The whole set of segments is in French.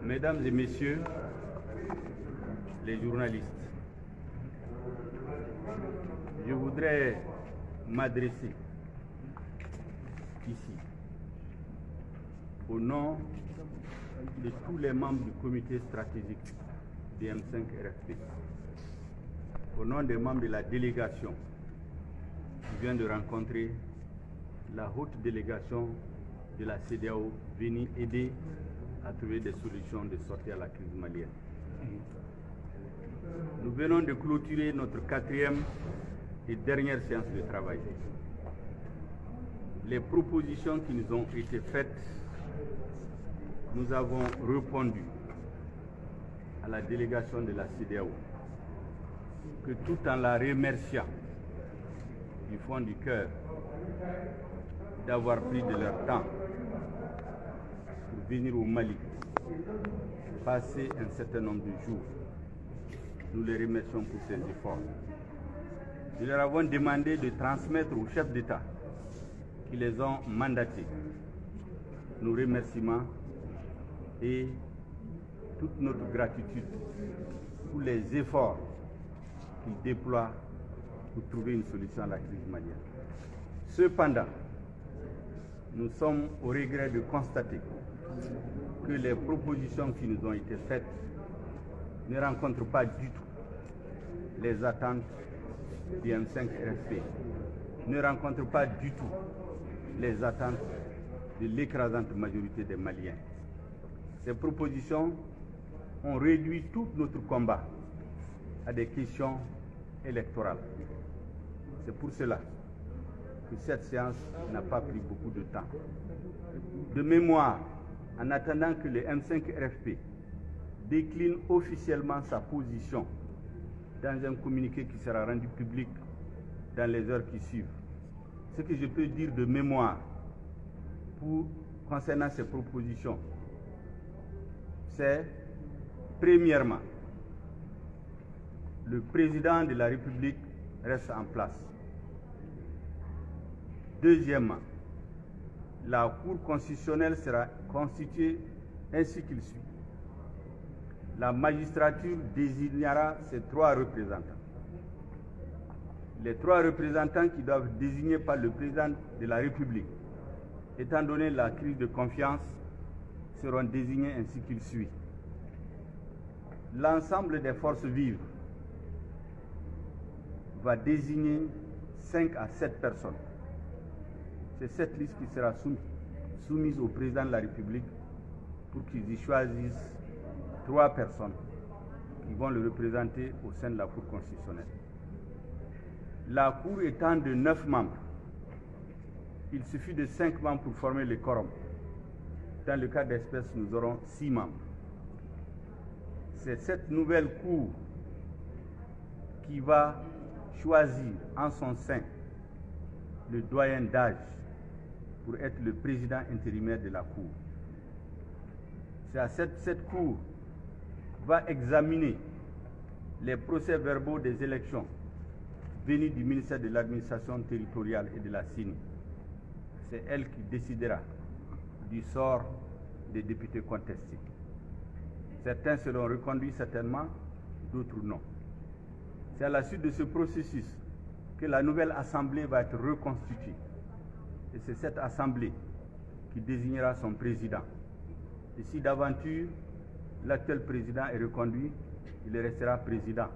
Mesdames et messieurs les journalistes, je voudrais m'adresser ici au nom de tous les membres du comité stratégique du M5 RFP, au nom des membres de la délégation qui vient de rencontrer la haute délégation de la CEDEAO venue aider à trouver des solutions de sortie à la crise malienne. Nous venons de clôturer notre 4e et dernière séance de travail. Les propositions qui nous ont été faites, nous avons répondu à la délégation de la CEDEAO que tout en la remerciant du fond du cœur d'avoir pris de leur temps pour venir au Mali, passer un certain nombre de jours. Nous les remercions pour ces efforts. Nous leur avons demandé de transmettre aux chefs d'État qui les ont mandatés nos remerciements et toute notre gratitude pour les efforts qu'ils déploient pour trouver une solution à la crise malienne. Cependant, nous sommes au regret de constater que les propositions qui nous ont été faites ne rencontrent pas du tout les attentes du M5 RFP, ne rencontrent pas du tout les attentes de l'écrasante majorité des Maliens. Ces propositions ont réduit tout notre combat à des questions électorales. C'est pour cela que cette séance n'a pas pris beaucoup de temps. De mémoire, en attendant que le M5 RFP décline officiellement sa position dans un communiqué qui sera rendu public dans les heures qui suivent, ce que je peux dire de mémoire concernant ces propositions, c'est premièrement, le président de la République reste en place. Deuxièmement, la Cour constitutionnelle sera constituée ainsi qu'il suit. La magistrature désignera ses 3 représentants. Les 3 représentants qui doivent désigner par le président de la République, étant donné la crise de confiance, seront désignés ainsi qu'il suit. L'ensemble des forces vives va désigner 5 à 7 personnes. C'est cette liste qui sera soumise au président de la République pour qu'ils y choisissent 3 personnes qui vont le représenter au sein de la Cour constitutionnelle. La Cour étant de 9 membres, il suffit de 5 membres pour former le quorum. Dans le cas d'espèce, nous aurons 6 membres. C'est cette nouvelle Cour qui va choisir en son sein le doyen d'âge pour être le président intérimaire de la Cour. C'est à cette Cour va examiner les procès-verbaux des élections venus du ministère de l'Administration territoriale et de la CENI. C'est elle qui décidera du sort des députés contestés. Certains seront reconduits certainement, d'autres non. C'est à la suite de ce processus que la nouvelle Assemblée va être reconstituée. Et c'est cette Assemblée qui désignera son président. Et si d'aventure, l'actuel président est reconduit, il restera président.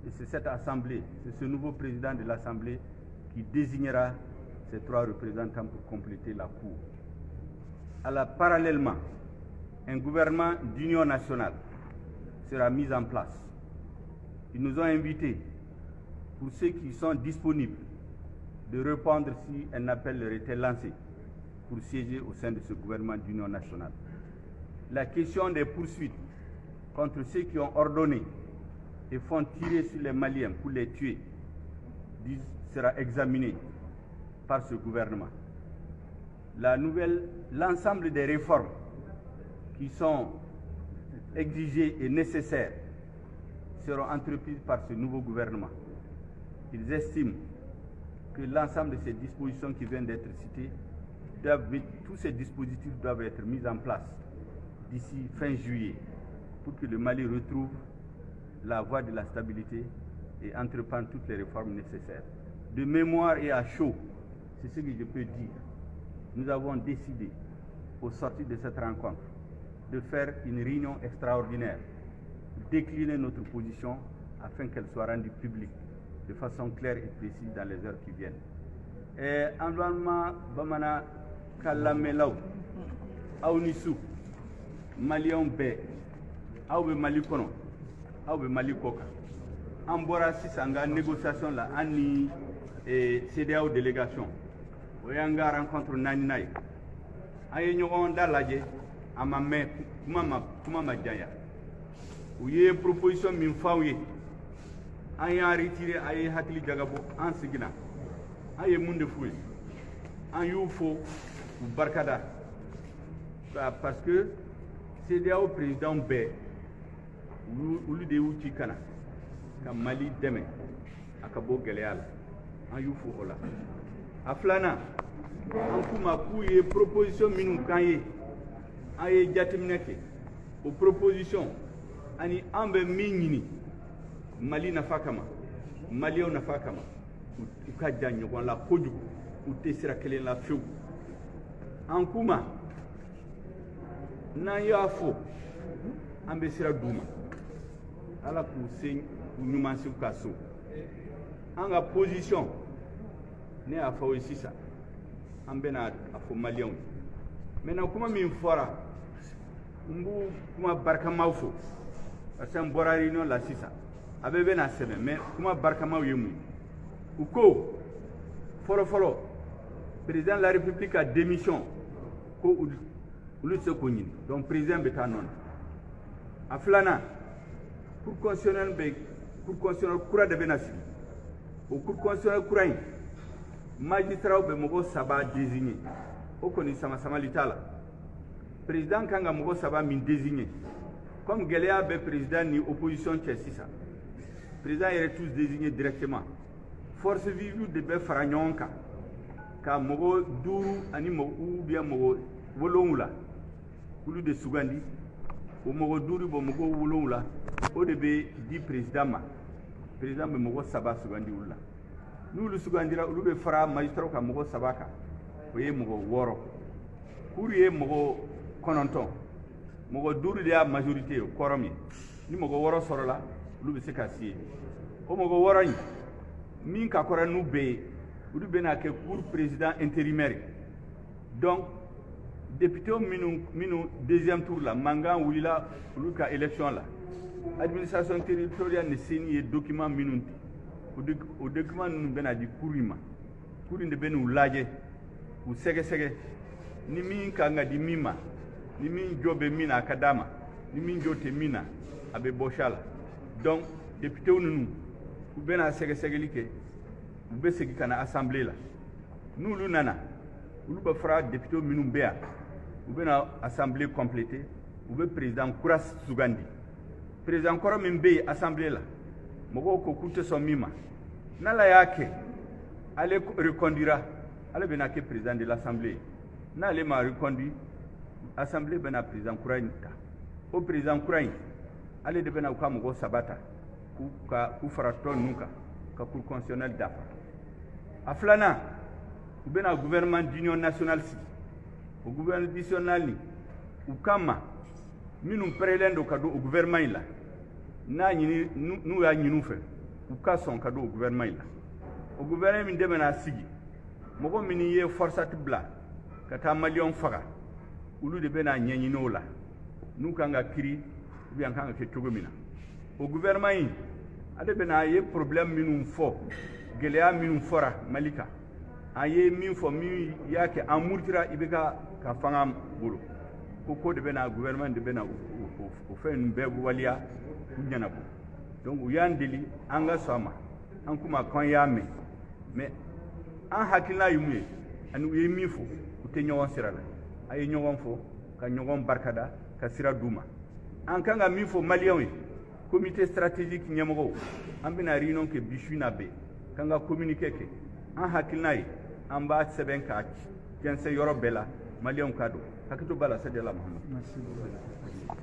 Et c'est cette Assemblée, c'est ce nouveau président de l'Assemblée qui désignera ces 3 représentants pour compléter la Cour. Parallèlement, un gouvernement d'union nationale sera mis en place. Ils nous ont invités, pour ceux qui sont disponibles, de répondre si un appel leur était lancé pour siéger au sein de ce gouvernement d'union nationale. La question des poursuites contre ceux qui ont ordonné et font tirer sur les Maliens pour les tuer sera examinée par ce gouvernement. L'ensemble des réformes qui sont exigées et nécessaires seront entreprises par ce nouveau gouvernement. Ils estiment que l'ensemble de ces dispositions qui viennent d'être citées tous ces dispositifs doivent être mis en place d'ici fin juillet pour que le Mali retrouve la voie de la stabilité et entreprendre toutes les réformes nécessaires. De mémoire et à chaud, c'est ce que je peux dire. Nous avons décidé, au sortir de cette rencontre, de faire une réunion extraordinaire, décliner notre position afin qu'elle soit rendue publique de façon claire et précise dans les heures qui viennent. Et environnement bamana kalamelaw awnisu Malion be awbe Mali kono awbe Mali koka ambora sisanga négociation la ani et CEDEAO délégation oyanga rencontre naninay ay ñogon dalaje amame kuma ma jaya uye proposition min fawye an y'a retiré ay hakili jagabo an sigina aye munde fouye an y'u fo ou barkada parce que CEDEAO président be ulu de wuti kana ka Mali deme akabo geleal an y'u fo ola aflana an kuma kuye proposition minu kanye aye jatimneke o proposition ani ambe minini Mali nafa kama Maliyo nafa kama u ka jan ɲɔgɔn la kojugu u tɛ sira kelen la fewu an kuma n'an y'a fɔ an bɛ sira d'u ma ala k'u se u ɲumansi ka so an ka position ne y'a fɔ aw ye sisan an bɛna a fɔ maliyɛnw ye maintenant kuma min fɔra n b'u kuma barikamaw fo parce que n bɔra réunion la sisan a bɛɛ bɛna sɛbɛn mais kuma barikamaw ye mun ye u ko fɔlɔ-fɔlɔ président de la république a démission ko olu tɛ se k'o ɲini donc président bɛ taa nɔ na a filanan cour constitutionnelle kura de bɛna sigi o cour constitutionnelle kura in magistrats bɛ mɔgɔ 3 désigné o kɔni sama-samali t'a la président kan ka mɔgɔ 3 min désigné comme gɛlɛya bɛ président ni opposition cɛ sisan président yɛrɛ tous désigné directement force vive de bɛ fara ɲɔgɔn kan ka mɔgɔ 5 ani ou bien mɔgɔ 7 olu de sugandi o mɔgɔ 5 bɔ mɔgɔ 7 o de bɛ di président ma président bɛ mɔgɔ 3 sugandi olu la n'olu sugandira olu bɛ fara magistrat ka mɔgɔ 3 kan o ye mɔgɔ 6 cour ye mɔgɔ 9 mɔgɔ 5 de y'a majorité o kɔrɔm ye ni mɔgɔ 6 sɔrɔla olu bɛ se ka siye o mɔgɔ 6 in min ka kɔrɔ n'u bɛɛ ye olu bɛna kɛ cour président intérimaire donc député minnu deuxième tour la mankan wulila olu ka élection la administration territoriale ne seni ye document minnu di o document ninnu bɛna di cour in ma cour in de bɛ n'u lajɛ k'u sɛgɛsɛgɛ ni min kan ka di min ma ni min jo bɛ min na a ka d'a ma ni min jo tɛ min na a bɛ bɔ sa la donc député ninnu u bɛna sɛgɛsɛgɛli kɛ u bɛ segin ka na assemblée la n'olu nana olu bɛ fara député minnu bɛ yan u bɛna assemblée compléter u bɛ président kura sugandi président kɔrɔ min bɛ yen assemblée la mɔgɔw ko k'u tɛ sɔn min ma n'ala y'a kɛ ale reconduira ale bɛna kɛ président de l'assemblée n'ale ma reconduit assemblée bɛna président kura in ta o président kura in ale de bɛna u ka mɔgɔ 3 ta k'u fara tɔ ninnu kan ka cour constitutionnelle dafa a filanan u bɛna gouvernement d'union nationale sigi o gouvernement national ni u kama minnu pɛrɛlen don ka don o gouvernement in la n'u y'a ɲini u fɛ u ka sɔn ka don o gouvernement in la o gouvernement min de bɛna sigi mɔgɔ minnu ye forçati bila ka taa maliyɛnw faga olu de bɛna ɲɛɲini o la n'u kan ka kiri ou bien kan ka kɛ cogo min na o gouvernement in ale bɛna a ye problème minnu fɔ gɛlɛya minnu fɔra Mali kan a ye min fɔ min y'a kɛ an murutira i bɛ ka fanga bolo ko de bɛna gouvernement de bɛna o fɛn ninnu bɛɛ waliya u ɲɛnabɔ donc u y'an deli an ka sɔn a ma an kuma k'an y'a mɛn mais an hakilina ye mun ye ani u ye min fɔ u tɛ ɲɔgɔn sira la a ye ɲɔgɔn fɔ ka ɲɔgɔn barikada ka sira d'u ma an kan ka min fɔ maliyɛnw ye comité stratégique ɲɛmɔgɔw an bɛna réunion kɛ bi su in na bɛɛ k'an ka communiqué kɛ an hakilina ye an b'a sɛbɛn k'a ci 15 yɔrɔ bɛɛ la maliyɛnw ka don hakili to b'a la sadi ala muhamadu. Merci beaucoup.